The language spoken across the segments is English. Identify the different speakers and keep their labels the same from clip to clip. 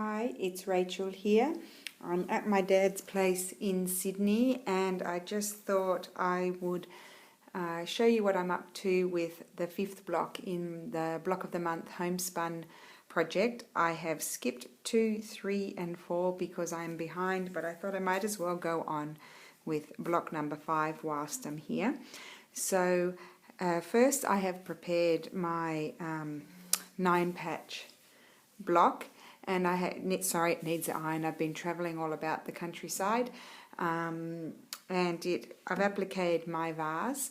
Speaker 1: Hi, it's Rachel here. I'm at my dad's place in Sydney, and I just thought I would show you what I'm up to with the fifth block in the Block of the Month Homespun project. I have skipped 2, 3 and 4 because I'm behind, but I thought I might as well go on with block number 5 whilst I'm here. So first I have prepared my 9-patch block, and it needs an iron. I've been travelling all about the countryside, and I've appliqued my vase,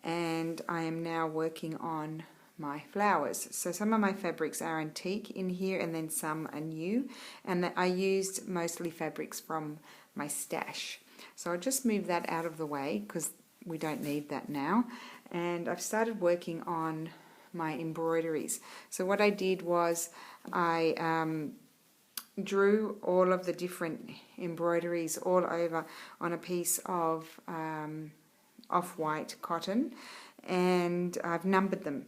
Speaker 1: and I am now working on my flowers. So some of my fabrics are antique in here, and then some are new, and I used mostly fabrics from my stash. So I'll just move that out of the way because we don't need that now. And I've started working on my embroideries. So what I did was I drew all of the different embroideries all over on a piece of off-white cotton, and I've numbered them,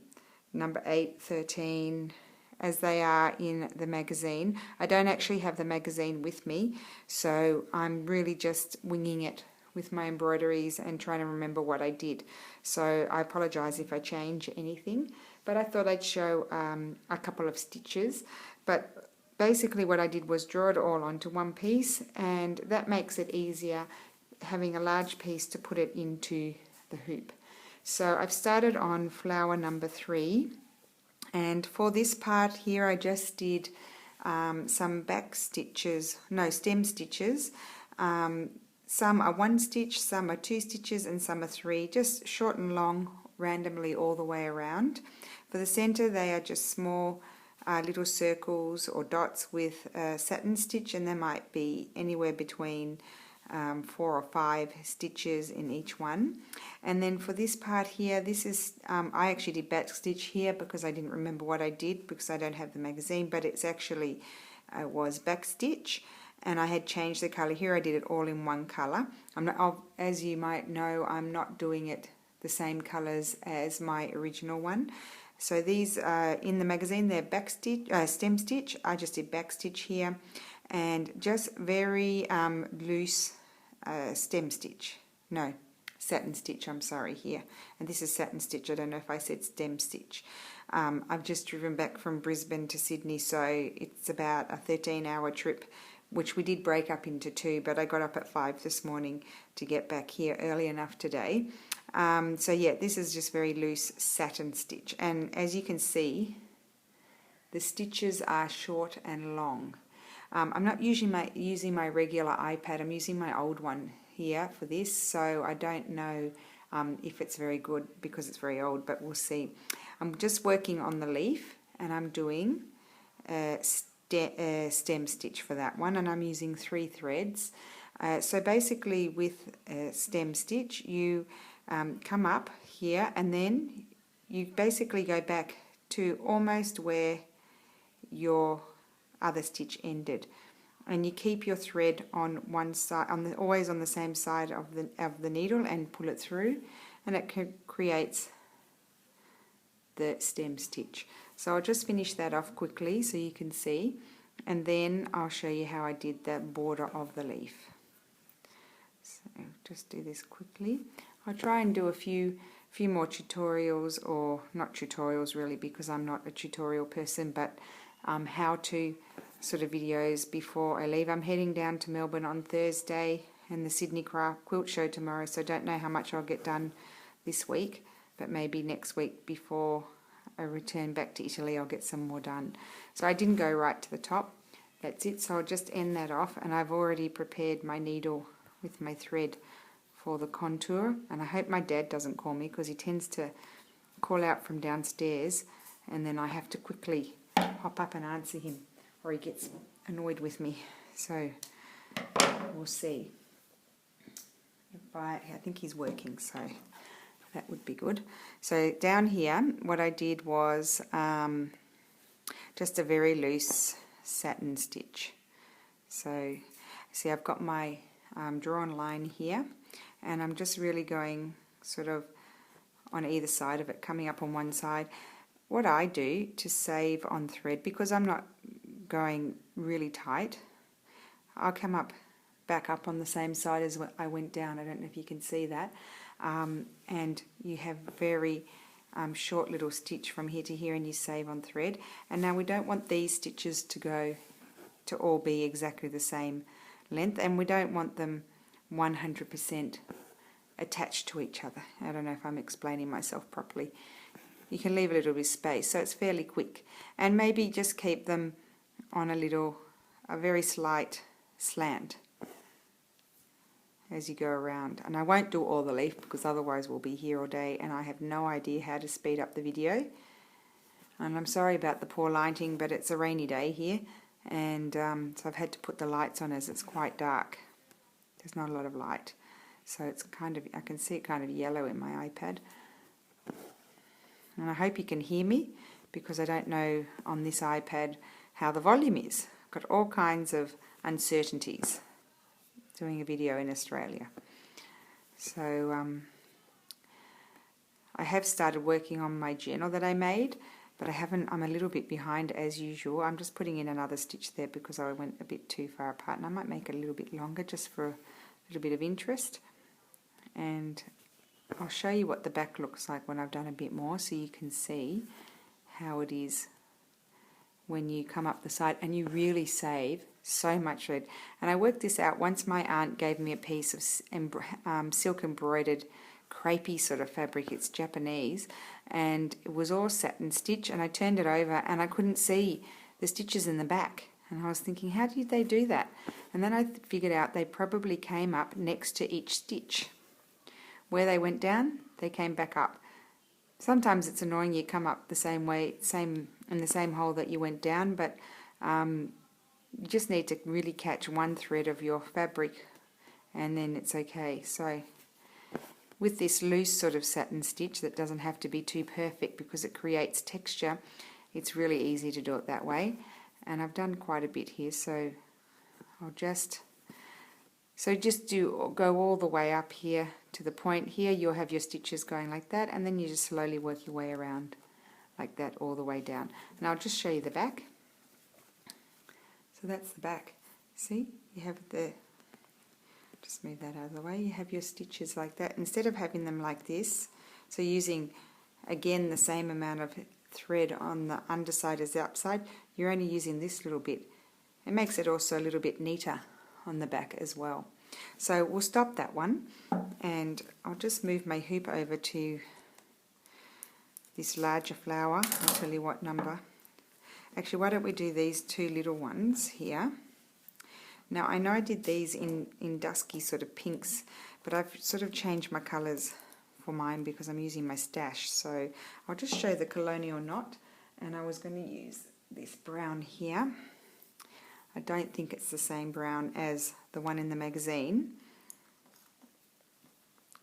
Speaker 1: number 8, 13, as they are in the magazine. I don't actually have the magazine with me, so I'm really just winging it with my embroideries and trying to remember what I did. So I apologize if I change anything, but I thought I'd show a couple of stitches. But basically what I did was draw it all onto one piece, and that makes it easier having a large piece to put it into the hoop. So I've started on flower number 3, and for this part here I just did some stem stitches. Some are 1 stitch, some are 2 stitches, and some are 3, just short and long randomly all the way around. For the center they are just small little circles or dots with satin stitch, and there might be anywhere between 4 or 5 stitches in each one. And then for this part here, this is I actually did back stitch here because I didn't remember what I did because I don't have the magazine, but it's actually was back stitch, and I had changed the color. Here I did it all in one color. As you might know, I'm not doing it the same colors as my original one. So these in the magazine, they're back stitch, stem stitch. I just did back stitch here, and just very loose satin stitch, I'm sorry, here. And this is satin stitch. I don't know if I said stem stitch. I've just driven back from Brisbane to Sydney, so it's about a 13-hour trip, which we did break up into 2, but I got up at 5 this morning to get back here early enough today. So yeah, this is just very loose satin stitch, and as you can see, the stitches are short and long. I'm not using my regular iPad. I'm using my old one here for this, so I don't know if it's very good because it's very old, but we'll see. I'm just working on the leaf, and I'm doing stem stitch for that one, and I'm using 3 threads. So basically with stem stitch, you come up here, and then you basically go back to almost where your other stitch ended, and you keep your thread on one side, always on the same side of the needle, and pull it through, and it creates the stem stitch. So I'll just finish that off quickly so you can see, and then I'll show you how I did the border of the leaf. So just do this quickly. I'll try and do a few more tutorials, or not tutorials really because I'm not a tutorial person, but how-to sort of videos before I leave. I'm heading down to Melbourne on Thursday and the Sydney Craft Quilt Show tomorrow, so I don't know how much I'll get done this week, but maybe next week before I return back to Italy I'll get some more done. So I didn't go right to the top. That's it. So I'll just end that off, and I've already prepared my needle with my thread for the contour, and I hope my dad doesn't call me because he tends to call out from downstairs, and then I have to quickly hop up and answer him, or he gets annoyed with me. So we'll see. I think he's working, so that would be good. So down here what I did was just a very loose satin stitch. So see, I've got my drawn line here, and I'm just really going sort of on either side of it, coming up on one side. What I do to save on thread, because I'm not going really tight. I'll come back up on the same side as I went down. I don't know if you can see that. And you have very short little stitch from here to here, and you save on thread. And now we don't want these stitches to all be exactly the same length, and we don't want them 100% attached to each other. I don't know if I'm explaining myself properly. You can leave a little bit of space so it's fairly quick, and maybe just keep them on a very slight slant as you go around. And I won't do all the leaf because otherwise we'll be here all day and I have no idea how to speed up the video. And I'm sorry about the poor lighting, but it's a rainy day here, and so I've had to put the lights on as it's quite dark. There's not a lot of light, so it's kind of, I can see it kind of yellow in my iPad. And I hope you can hear me, because I don't know on this iPad how the volume is. I've got all kinds of uncertainties doing a video in Australia. So I have started working on my journal that I made, but I'm a little bit behind as usual. I'm just putting in another stitch there because I went a bit too far apart, and I might make it a little bit longer just for a little bit of interest. And I'll show you what the back looks like when I've done a bit more, so you can see how it is when you come up the side, and you really save so much thread. And I worked this out once. My aunt gave me a piece of silk embroidered crepey sort of fabric. It's Japanese, and it was all satin stitch, and I turned it over and I couldn't see the stitches in the back, and I was thinking, how did they do that? And then I figured out they probably came up next to each stitch. Where they went down, they came back up. Sometimes it's annoying you come up the same way, in the same hole that you went down, but you just need to really catch one thread of your fabric and then it's okay. So with this loose sort of satin stitch that doesn't have to be too perfect because it creates texture, it's really easy to do it that way. And I've done quite a bit here, so I'll just go all the way up here to the point here. You'll have your stitches going like that, and then you just slowly work your way around like that all the way down. And I'll just show you the back. So that's the back. See, you have just move that out of the way. You have your stitches like that instead of having them like this. So using again the same amount of thread on the underside as the upside, you're only using this little bit. It makes it also a little bit neater on the back as well. So we'll stop that one, and I'll just move my hoop over to this larger flower. I'll tell you what number. Actually, why don't we do these two little ones here. Now I know I did these in dusky sort of pinks, but I've sort of changed my colours for mine because I'm using my stash. So I'll just show the Colonial Knot, and I was going to use this brown here. I don't think it's the same brown as the one in the magazine,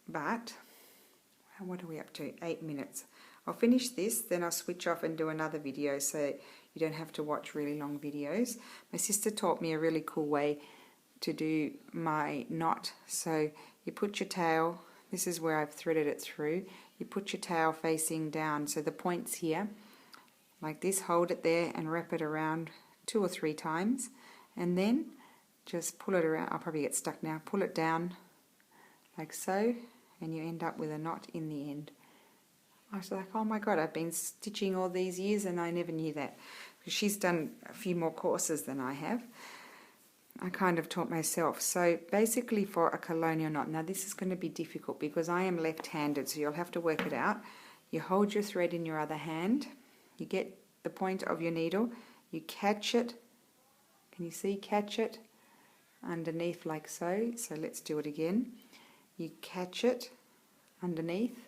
Speaker 1: but what are we up to? 8 minutes. I'll finish this, then I'll switch off and do another video so you don't have to watch really long videos. My sister taught me a really cool way to do my knot. So you put your tail, this is where I've threaded it through, you put your tail facing down, so the point's here, like this, hold it there and wrap it around 2 or 3 times, and then just pull it around. I'll probably get stuck now. Pull it down like so, and you end up with a knot in the end. I was like, oh my god, I've been stitching all these years and I never knew that. She's done a few more courses than I have. I kind of taught myself. So basically for a colonial knot, now this is going to be difficult because I am left-handed, so you'll have to work it out. You hold your thread in your other hand, you get the point of your needle, you catch it. Can you see? Catch it underneath like so. So let's do it again. You catch it underneath.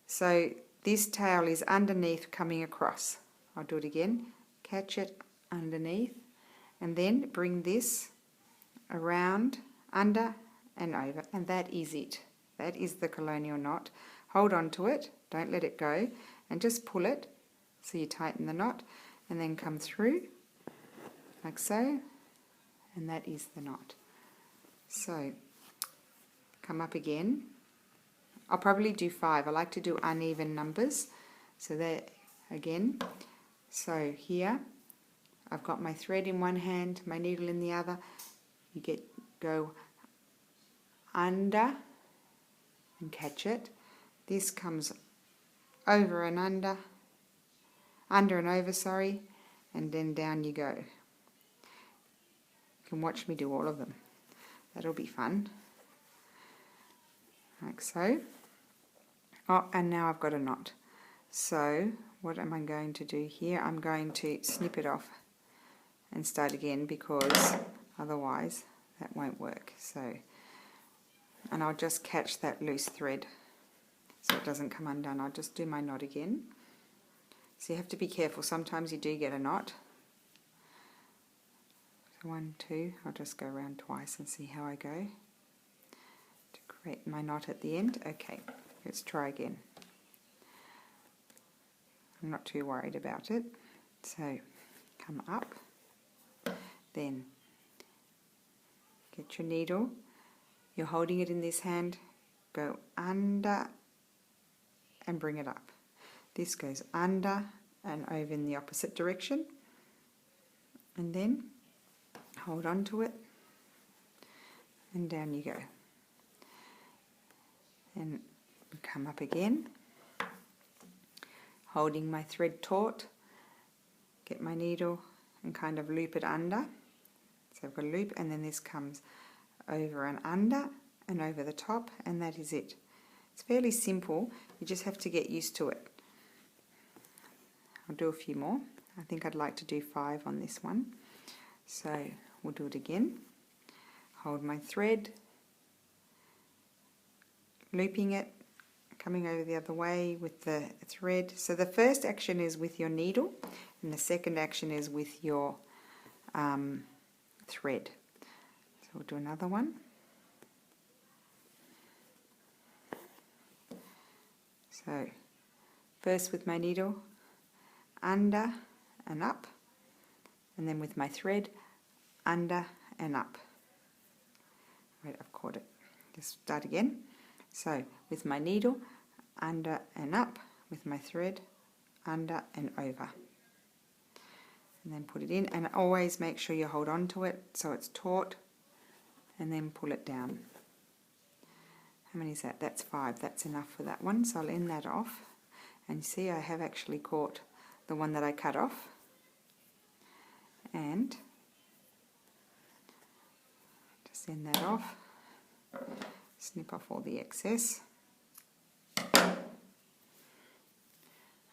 Speaker 1: So this tail is underneath coming across. I'll do it again. Catch it underneath, and then bring this around, under and over, and that is it. That is the colonial knot. Hold on to it, don't let it go, and just pull it so you tighten the knot, and then come through like so, and that is the knot. So come up again. I'll probably do 5. I like to do uneven numbers, so there again. So here I've got my thread in one hand, my needle in the other. You go under and catch it. This comes over and under and over, sorry, and then down you go. You can watch me do all of them. That'll be fun. Like so. Oh, and now I've got a knot. So what am I going to do here? I'm going to snip it off and start again, because otherwise that won't work. So, and I'll just catch that loose thread so it doesn't come undone. I'll just do my knot again. So you have to be careful. Sometimes you do get a knot. So 1, 2, I'll just go around twice and see how I go to create my knot at the end. Okay, let's try again. I'm not too worried about it. So come up, then get your needle, you're holding it in this hand, go under and bring it up. This goes under and over in the opposite direction, and then hold on to it and down you go. And come up again, holding my thread taut, get my needle and kind of loop it under. So I've got a loop, and then this comes over and under and over the top, and that is it. It's fairly simple, you just have to get used to it. I'll do a few more. I think I'd like to do 5 on this one. So we'll do it again. Hold my thread, looping it, coming over the other way with the thread. So the first action is with your needle, and the second action is with your thread. So we'll do another one. So first with my needle, under and up, and then with my thread, under and up. Wait, I've caught it. Just start again. So with my needle, under and up, with my thread, under and over. And then put it in, and always make sure you hold on to it so it's taut, and then pull it down. How many is that? That's 5. That's enough for that one. So I'll end that off. And you see I have actually caught the one that I cut off. And just end that off. Snip off all the excess.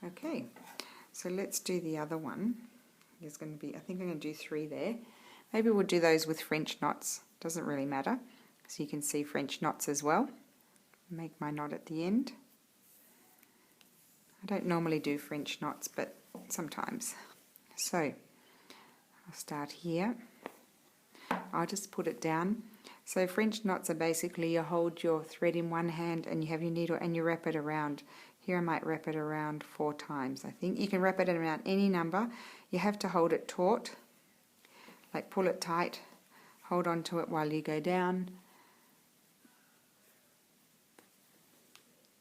Speaker 1: Okay, so let's do the other one. There's going to be, I think I'm going to do 3 there. Maybe we'll do those with French knots. Doesn't really matter. So you can see French knots as well. Make my knot at the end. I don't normally do French knots, but sometimes. So I'll start here. I'll just put it down. So French knots are basically you hold your thread in one hand and you have your needle and you wrap it around. Here I might wrap it around 4 times, I think. You can wrap it around any number. You have to hold it taut, like pull it tight, hold on to it while you go down.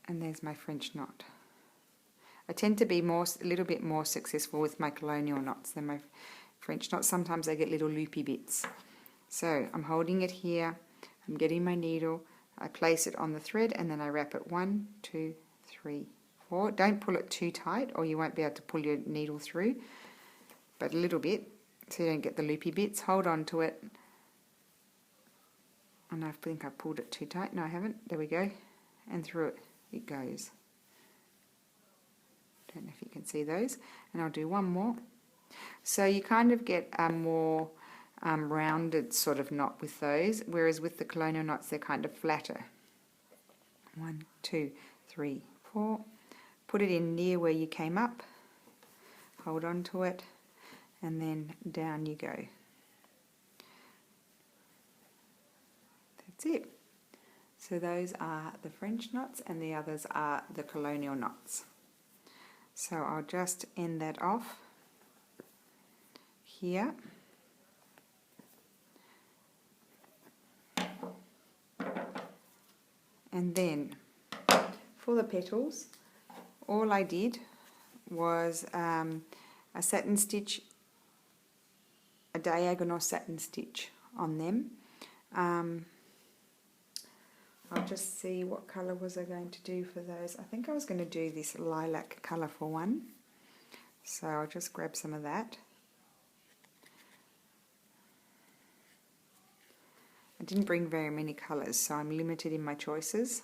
Speaker 1: And there's my French knot. I tend to be a little bit more successful with my colonial knots than my French knots. Sometimes I get little loopy bits. So I'm holding it here, I'm getting my needle, I place it on the thread, and then I wrap it 1, 2, 3, 4. Don't pull it too tight or you won't be able to pull your needle through, but a little bit so you don't get the loopy bits. Hold on to it. And I think I pulled it too tight. No, I haven't. There we go. And through it goes. Don't know if you can see those. And I'll do one more. So you kind of get a more rounded sort of knot with those, whereas with the colonial knots they're kind of flatter. 1, 2, 3, 4. Put it in near where you came up. Hold on to it. And then down you go. That's it. So those are the French knots and the others are the colonial knots. So I'll just end that off here. And then for the petals, all I did was a satin stitch a diagonal satin stitch on them. I'll just see what colour was I going to do for those. I think I was going to do this lilac colour for one, so I'll just grab some of that. I didn't bring very many colours, so I'm limited in my choices.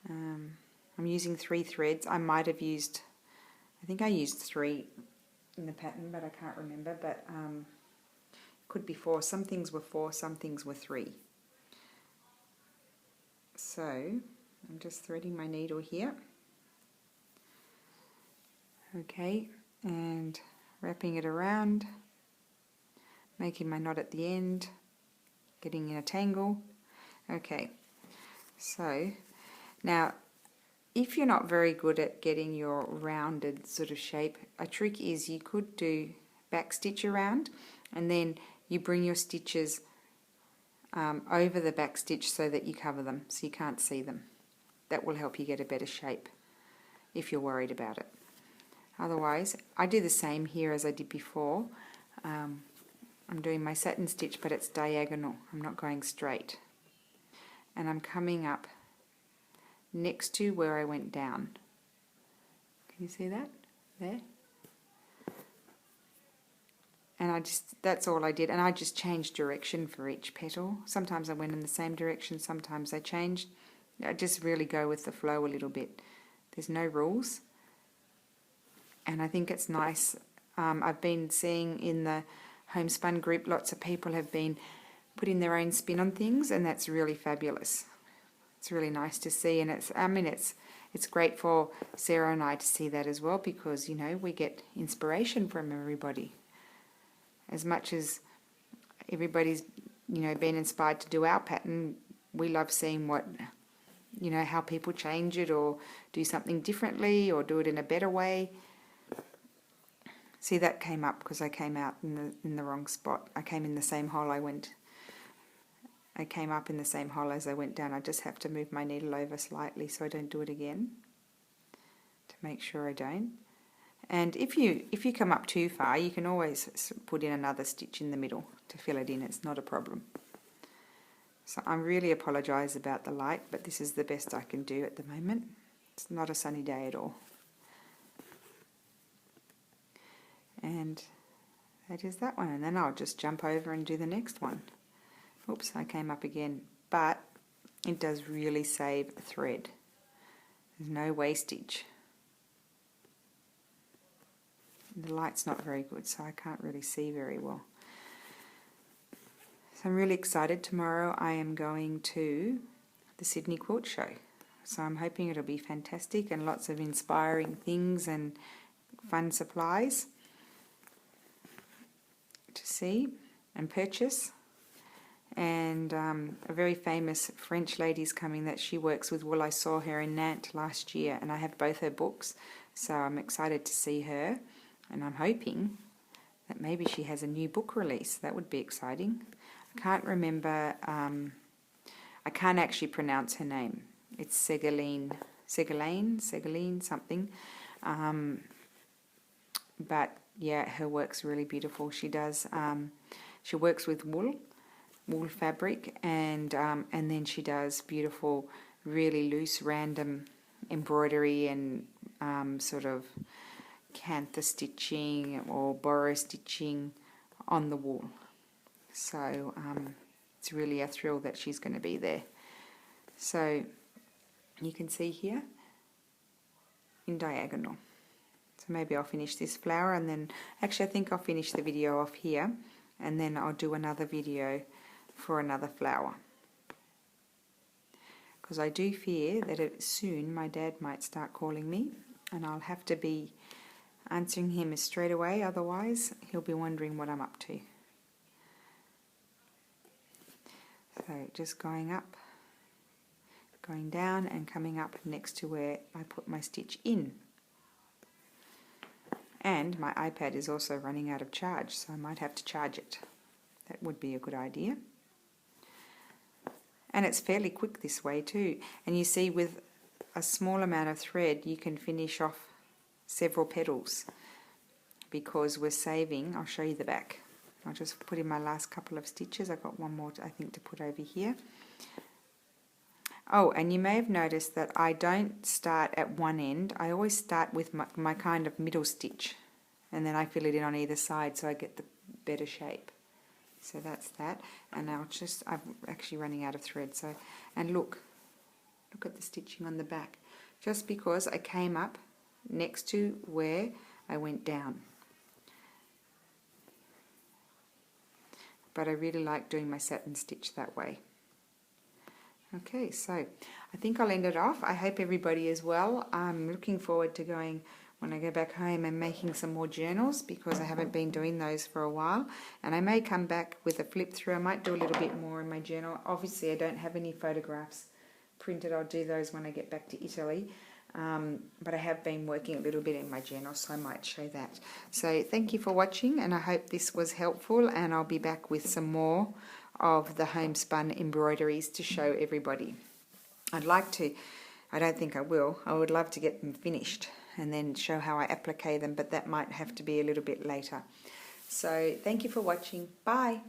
Speaker 1: I'm using 3 threads. I might have used, I think I used 3 in the pattern, but I can't remember, but could be 4. Some things were 4, some things were 3. So I'm just threading my needle here. Okay, and wrapping it around, making my knot at the end, getting in a tangle. Okay, so now if you're not very good at getting your rounded sort of shape, a trick is you could do back stitch around, and then you bring your stitches over the back stitch so that you cover them so you can't see them. That will help you get a better shape if you're worried about it. Otherwise, I do the same here as I did before. I'm doing my satin stitch, but it's diagonal. I'm not going straight. And I'm coming up next to where I went down. Can you see that? There? And that's all I did, and I just changed direction for each petal. Sometimes I went in the same direction, sometimes I changed. I just really go with the flow a little bit. There's no rules, and I think it's nice. I've been seeing in the Homespun group, lots of people have been putting their own spin on things, and that's really fabulous. It's really nice to see, and it's great for Sarah and I to see that as well, because, you know, we get inspiration from everybody. As much as everybody's, you know, been inspired to do our pattern, we love seeing what, you know, how people change it or do something differently or do it in a better way. See, that came up because I came out in the wrong spot. I came in the same hole I came up in the same hole as I went down. I just have to move my needle over slightly so I don't do it again, to make sure I don't. And if you come up too far, you can always put in another stitch in the middle to fill it in. It's not a problem. So I really apologise about the light, but this is the best I can do at the moment. It's not a sunny day at all. And that is that one. And then I'll just jump over and do the next one. Oops, I came up again. But it does really save thread. There's no wastage. The light's not very good, so I can't really see very well. So I'm really excited. Tomorrow I am going to the Sydney Quilt Show. So I'm hoping it'll be fantastic and lots of inspiring things and fun supplies to see and purchase. And a very famous French lady's coming that she works with wool. I saw her in Nantes last year, and I have both her books, so I'm excited to see her. And I'm hoping that maybe she has a new book release. That would be exciting. I can't remember, I can't actually pronounce her name. It's Segolene something. But yeah, her work's really beautiful. She does, she works with wool fabric, and then she does beautiful, really loose, random embroidery and sort of cantha stitching or borrow stitching on the wool. So it's really a thrill that she's going to be there. So you can see here in diagonal. So maybe I'll finish this flower, and then actually I think I'll finish the video off here, and then I'll do another video for another flower, because I do fear that soon my dad might start calling me, and I'll have to be answering him straight away, otherwise he'll be wondering what I'm up to. So just going up, going down, and coming up next to where I put my stitch in. And my iPad is also running out of charge, so I might have to charge it. That would be a good idea. And it's fairly quick this way too. And you see, with a small amount of thread you can finish off several petals because we're saving. I'll show you the back. I'll just put in my last couple of stitches. I've got one more I think to put over here. Oh, and you may have noticed that I don't start at one end. I always start with my kind of middle stitch, and then I fill it in on either side so I get the better shape. So that's that. And I'm actually running out of thread. So, and look at the stitching on the back. Just because I came up next to where I went down. But I really like doing my satin stitch that way. Okay, so I think I'll end it off. I hope everybody is well. I'm looking forward to going, when I go back home, and making some more journals, because I haven't been doing those for a while. And I may come back with a flip through. I might do a little bit more in my journal. Obviously, I don't have any photographs printed. I'll do those when I get back to Italy. But I have been working a little bit in my journal, so I might show that. So thank you for watching, and I hope this was helpful, and I'll be back with some more of the homespun embroideries to show everybody. I don't think I will. I would love to get them finished and then show how I applique them, but that might have to be a little bit later. So thank you for watching. Bye.